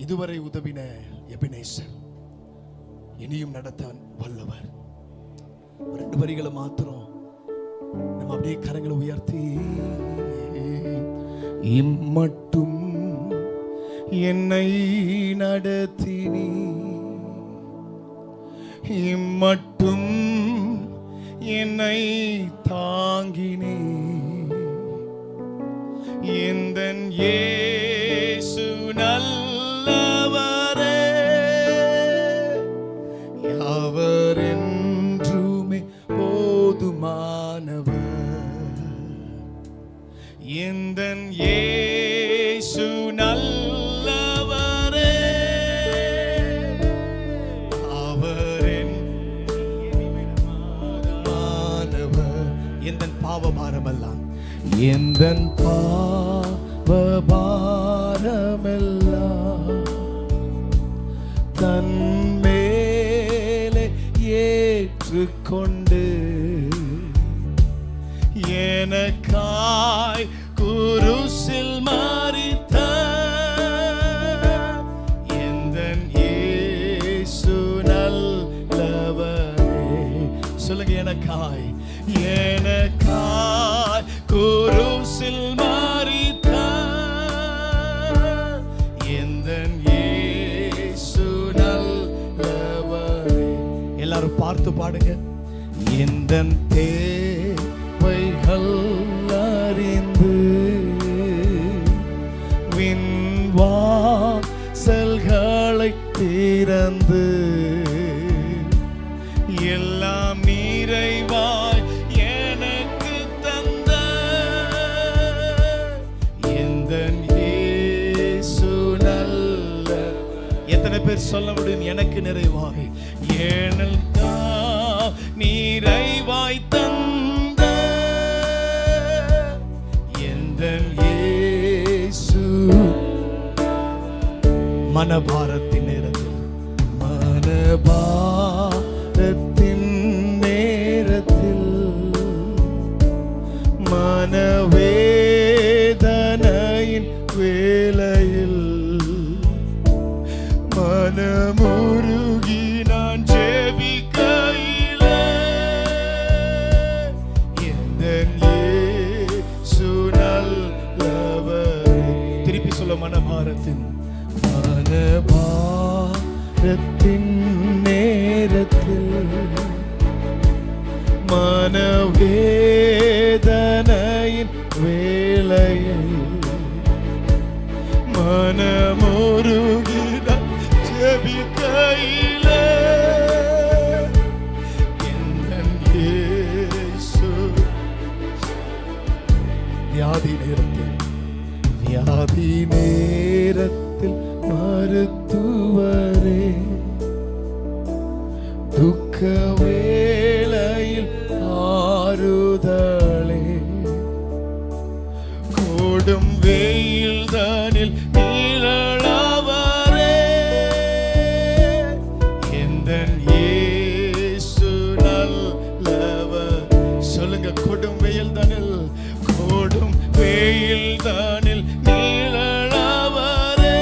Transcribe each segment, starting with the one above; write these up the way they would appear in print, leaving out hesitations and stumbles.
இதுவரை உதவின எபினேசர் இனியும் நடத்த வல்லவர். 2 வரிகளை மாத்திரம் நம்ம அப்படியே கரங்களை உயர்த்தி, இம்மட்டும் என்னை நடத்தினி, இம்மட்டும் என்னை தாங்கினி, எந்தன் இயேசு நல்லவரே, அவர் என்றுமே போதுமானவர், எந்தன் இயேசு நல்லவரே, அவர் போதுமானவர், எந்தன் பாவபாரமெல்லாம், எந்தன் பாவபாரமெல்லாம் தன் மேலே ஏற்றுக்கொண்டு எனக்காய் குருசில் மரித்த எந்தன் இயேசு நல்லவரே. சொல்லுங்க, எனக்காய் எனக்காய் குருசில் மரித்த எந்தன் இயேசு நல்லவரே. எல்லாரும் பார்த்து பாடுங்க. எந்தன் தேவைகள் அறிந்து விண்வாசல்களை திறந்து எல்லாம் நிறைவாய் எனக்கு தந்த எந்தன் இயேசு நல்ல. எத்தனை பேர் சொல்ல முடியும் எனக்கு நிறைவாய், ஏனென்றா நிறைவாய் தந்த எந்தன் இயேசு. மனபாரத்தின் நேரத்தில், மனபாரத்தின் நேரத்தில், மனவேதனையின் வேளையில் மனமுருகி நான் ஜெபிக்கையிலே எந்தன் இயேசு நல்லவரே. திருப்பி சொல்ல, மனபாரத்தின் நேரத்தில், மனவேதனையின் வேளையில் மனமுருகி ஜெபிக்கையிலே எந்தன் இயேசு. வியாதி நேரத்தில், வியாதி நேரத்தில் மருத்துவரே, துக்க வேளையில் ஆறுதலே, கோடும் வெயில் தானில் நீழலவரே, எந்தன் இயேசு நல்லவர். சொல்லுங்க, கொடும் வெயில் தானில், கோடும் வெயில் தானில் நீழலவரே,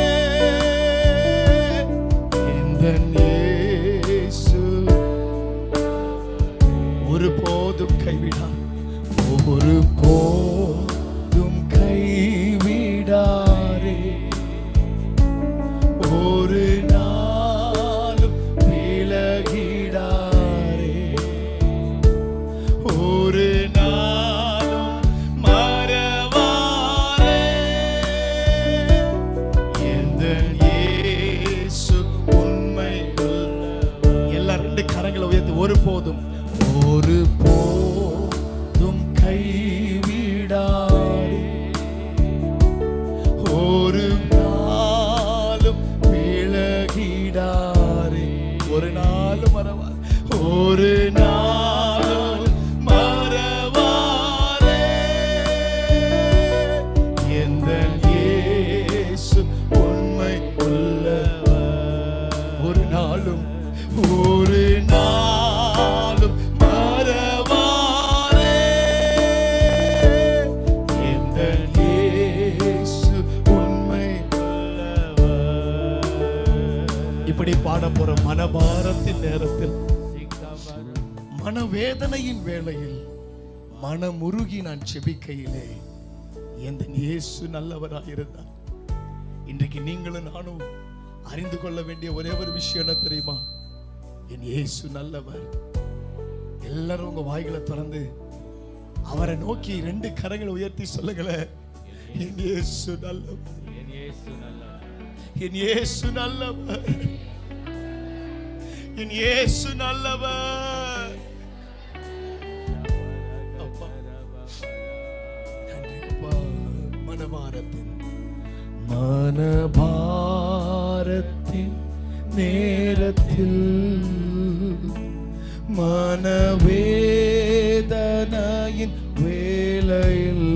எந்தன் இயேசு ஒருபோதும் கைவிடார், ஒருபோதும் கைவிடாரே, ஒரு நாளும் விலகிடாரே, ஒரு நாளும் மறவாரே, எந்தன் இயேசு உண்மை உள்ளவர். எல்லா 2 கரங்களை உயர்த்தி, ஒருபோதும் ஒருபோதும் கைவிடாரே, ஒரு நாளும் விலகி இப்படி பாட போற மனபாரத்தின் நேரத்தில், மனவேதனையின் வேளையில், மனமுருகி நான் செபிக்கையிலே எந்த இயேசு நல்லவராயிருந்தார். இன்றைக்கு நீங்களும் நானும் அறிந்து கொள்ள வேண்டிய ஒரே ஒரு விஷயம் என்ன தெரியுமா? என் இயேசு நல்லவர். எல்லாரும் உங்க வாய்களை திறந்து அவரை நோக்கி 2 கரங்களை உயர்த்தி சொல்லுங்களேன், என் இயேசு நல்லவர், என் இயேசு நல்லவர், என் இயேசு நல்லவர். மனபாரத்தின் நேரத்தில், மனவேதனையின் வேளையில்,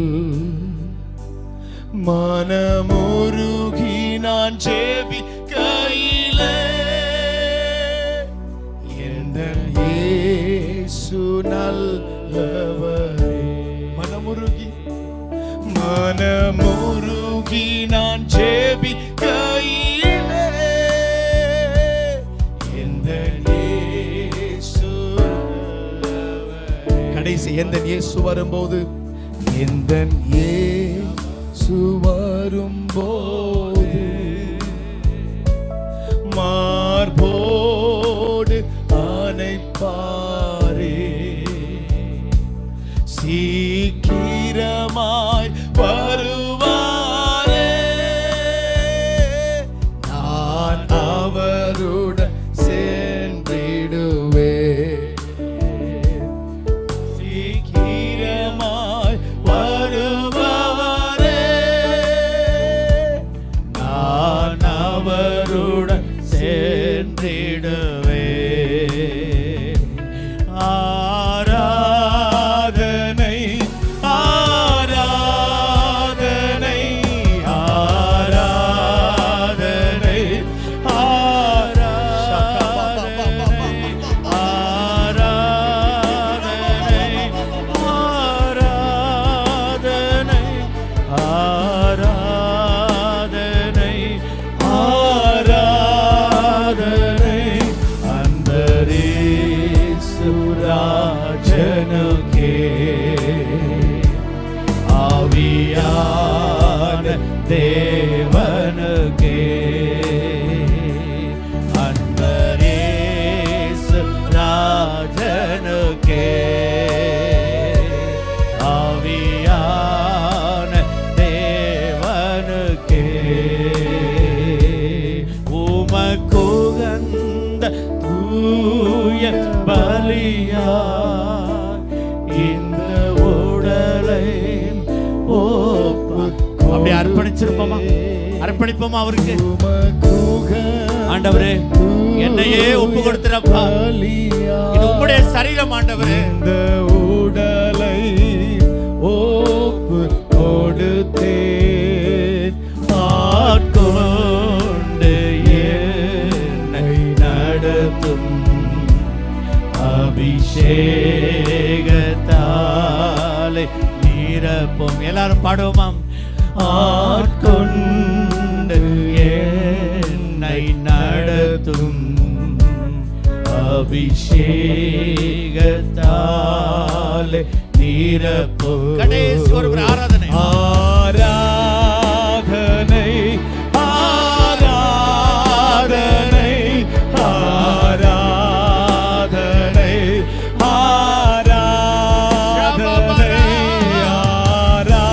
மனமுருகி நான் ஜெபிக்கையிலே என் இயேசு நல்லவரே. மனமுருகி நான் ஜெபிக்கையிலே என் இயேசு நல்லவரே. கடைசி எந்த இயேசு வரும்போது, எந்த இயேசு வரும்போது மார்போடு அணைப்பாரே, சீக்கிரமாய் வருவாரே, நான் அவருடன் சென்றிடுவே, சீக்கிரமாய் வருவாரே, நான் அவருடன் சென்றிடுவே. ஆராதனை ஆராதனை ஆராதனை ஆராதனை ஆராதனை ஆராதனை ஆராதனை அந்தரேசுராஜனுக்கே, ஆவியான தேவனுக்கே, அந்தரேசுராஜனுக்கே, ஆவியான தேவனுக்கே, உமக்குகந்த தூய பலியா இந்த உடலை அப்படியே அர்ப்பணிச்சிருப்போமா? அர்ப்பணிப்போமா அவருக்கு? ஆண்டவரே, என்னையே ஒப்பு கொடுத்துறப்பா, இது உம்முடைய சரீரம் ஆண்டவரே. இந்த உடலை ஒப்பு கொடுத்தேன், ஆட்கொண்டு என்னை நடத்தும் அபிஷேகத்தாலே நிரப்பும். எல்லாரும் பாடுவோமாம். ஆட்கொண்டு என்னை நடத்தும் அபிஷேகத்தாலே நிரப்பும். கடைசி ஒரு ஆராதனை ஆராதனை ஆராதனை ஆராதனை ஆராதனை ஆராதனை